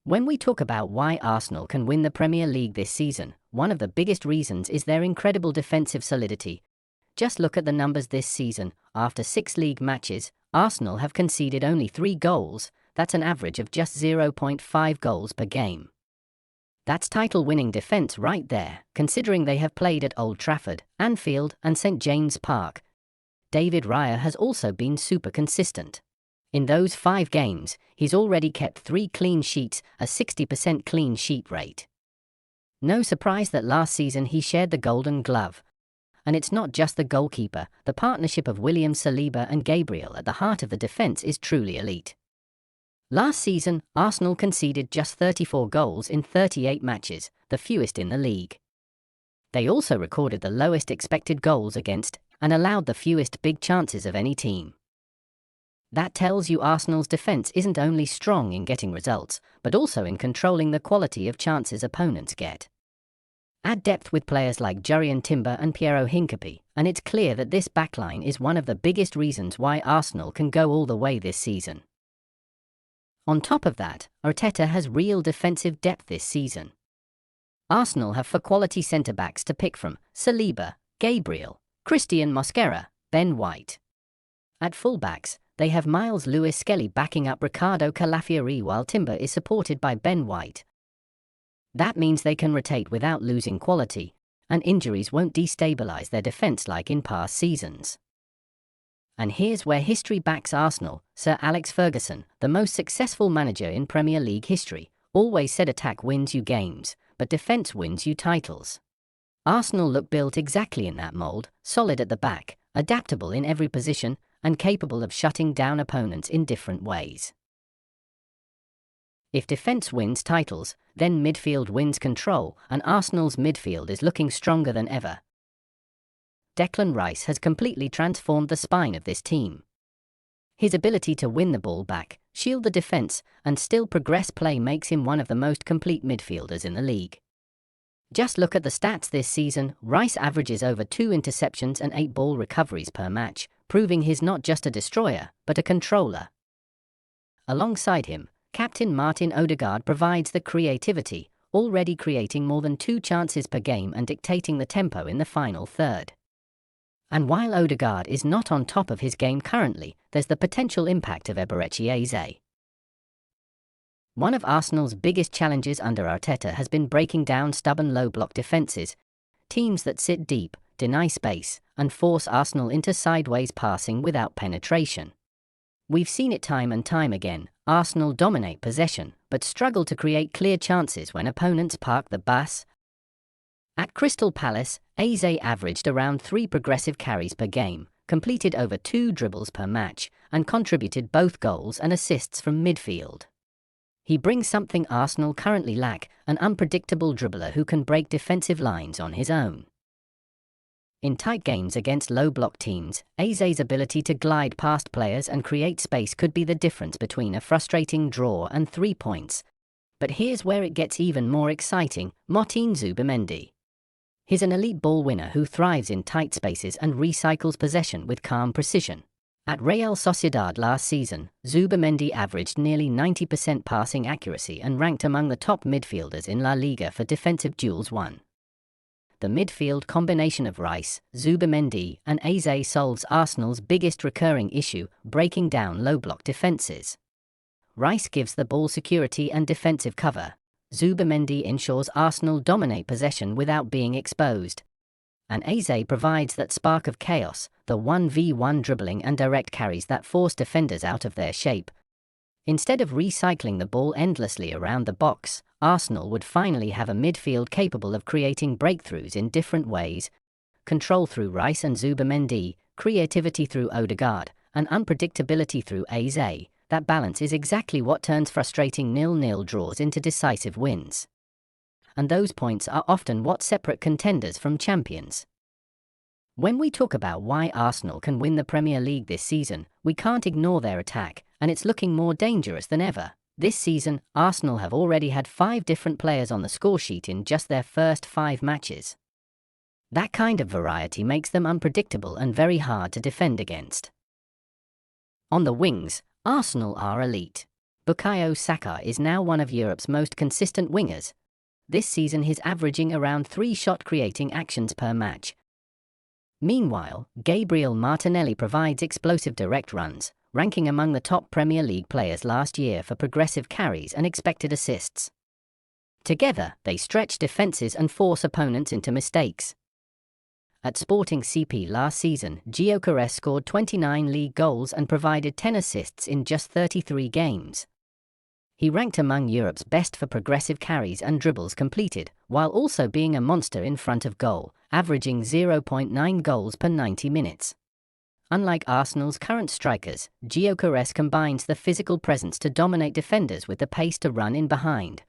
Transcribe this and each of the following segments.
When we talk about why Arsenal can win the Premier League this season, one of the biggest reasons is their incredible defensive solidity. Just look at the numbers this season. After 6 league matches, Arsenal have conceded only 3 goals. That's an average of just 0.5 goals per game. That's title-winning defense right there, considering they have played at Old Trafford, Anfield, and St James Park. David Raya has also been super consistent. In those 5 games, he's already kept 3 clean sheets, a 60% clean sheet rate. No surprise that last season he shared the Golden Glove. And it's not just the goalkeeper, the partnership of Saliba and Gabriel at the heart of the defence is truly elite. Last season, Arsenal conceded just 34 goals in 38 matches, the fewest in the league. They also recorded the lowest expected goals against and allowed the fewest big chances of any team. That tells you Arsenal's defence isn't only strong in getting results, but also in controlling the quality of chances opponents get. Add depth with players like Jurrien Timber and Piero Hincapié, and it's clear that this backline is one of the biggest reasons why Arsenal can go all the way this season. On top of that, Arteta has real defensive depth this season. Arsenal have 4 quality centre-backs to pick from: Saliba, Gabriel, Christian Mosquera, Ben White. At full-backs, they have Miles Lewis-Skelly backing up Ricardo Calafiori while Timber is supported by Ben White. That means they can rotate without losing quality, and injuries won't destabilise their defence like in past seasons. And here's where history backs Arsenal. Sir Alex Ferguson, the most successful manager in Premier League history, always said attack wins you games, but defence wins you titles. Arsenal look built exactly in that mould, solid at the back, adaptable in every position, and capable of shutting down opponents in different ways. If defence wins titles, then midfield wins control, and Arsenal's midfield is looking stronger than ever. Declan Rice has completely transformed the spine of this team. His ability to win the ball back, shield the defence, and still progress play makes him one of the most complete midfielders in the league. Just look at the stats this season. Rice averages over 2 interceptions and 8 ball recoveries per match, proving he's not just a destroyer, but a controller. Alongside him, captain Martin Ødegaard provides the creativity, already creating more than 2 chances per game and dictating the tempo in the final third. And while Ødegaard is not on top of his game currently, there's the potential impact of Eberechi Eze. One of Arsenal's biggest challenges under Arteta has been breaking down stubborn low-block defences, teams that sit deep, deny space, and force Arsenal into sideways passing without penetration. We've seen it time and time again. Arsenal dominate possession, but struggle to create clear chances when opponents park the bus. At Crystal Palace, Eze averaged around 3 progressive carries per game, completed over 2 dribbles per match, and contributed both goals and assists from midfield. He brings something Arsenal currently lack, an unpredictable dribbler who can break defensive lines on his own. In tight games against low-block teams, Eze's ability to glide past players and create space could be the difference between a frustrating draw and 3 points. But here's where it gets even more exciting: Martin Zubimendi. He's an elite ball winner who thrives in tight spaces and recycles possession with calm precision. At Real Sociedad last season, Zubimendi averaged nearly 90% passing accuracy and ranked among the top midfielders in La Liga for defensive duels won. The midfield combination of Rice, Zubimendi, and Eze solves Arsenal's biggest recurring issue: breaking down low-block defences. Rice gives the ball security and defensive cover. Zubimendi ensures Arsenal dominate possession without being exposed. And Eze provides that spark of chaos, the 1v1 dribbling and direct carries that force defenders out of their shape. Instead of recycling the ball endlessly around the box, Arsenal would finally have a midfield capable of creating breakthroughs in different ways: control through Rice and Zubimendi, creativity through Ødegaard, and unpredictability through Eze. That balance is exactly what turns frustrating 0-0 draws into decisive wins. And those points are often what separate contenders from champions. When we talk about why Arsenal can win the Premier League this season, we can't ignore their attack, and it's looking more dangerous than ever. This season, Arsenal have already had 5 different players on the scoresheet in just their first 5 matches. That kind of variety makes them unpredictable and very hard to defend against. On the wings, Arsenal are elite. Bukayo Saka is now one of Europe's most consistent wingers. This season he's averaging around 3 shot-creating actions per match. Meanwhile, Gabriel Martinelli provides explosive direct runs, ranking among the top Premier League players last year for progressive carries and expected assists. Together, they stretch defences and force opponents into mistakes. At Sporting CP last season, Gyökeres scored 29 league goals and provided 10 assists in just 33 games. He ranked among Europe's best for progressive carries and dribbles completed, while also being a monster in front of goal, averaging 0.9 goals per 90 minutes. Unlike Arsenal's current strikers, Gyökeres combines the physical presence to dominate defenders with the pace to run in behind.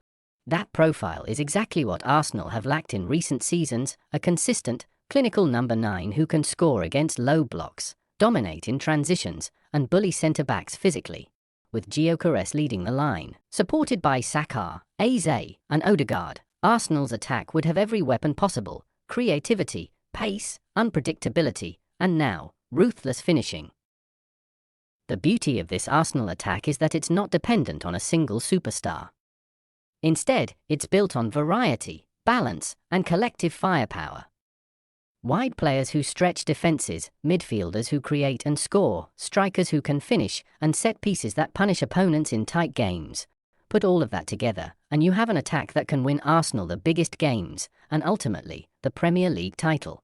That profile is exactly what Arsenal have lacked in recent seasons, a consistent, clinical number 9 who can score against low blocks, dominate in transitions, and bully centre-backs physically. With Gyökeres leading the line, supported by Saka, Eze, and Ødegaard, Arsenal's attack would have every weapon possible: creativity, pace, unpredictability, and now, ruthless finishing. The beauty of this Arsenal attack is that it's not dependent on a single superstar. Instead, it's built on variety, balance, and collective firepower. Wide players who stretch defences, midfielders who create and score, strikers who can finish, and set pieces that punish opponents in tight games. Put all of that together, and you have an attack that can win Arsenal the biggest games, and ultimately, the Premier League title.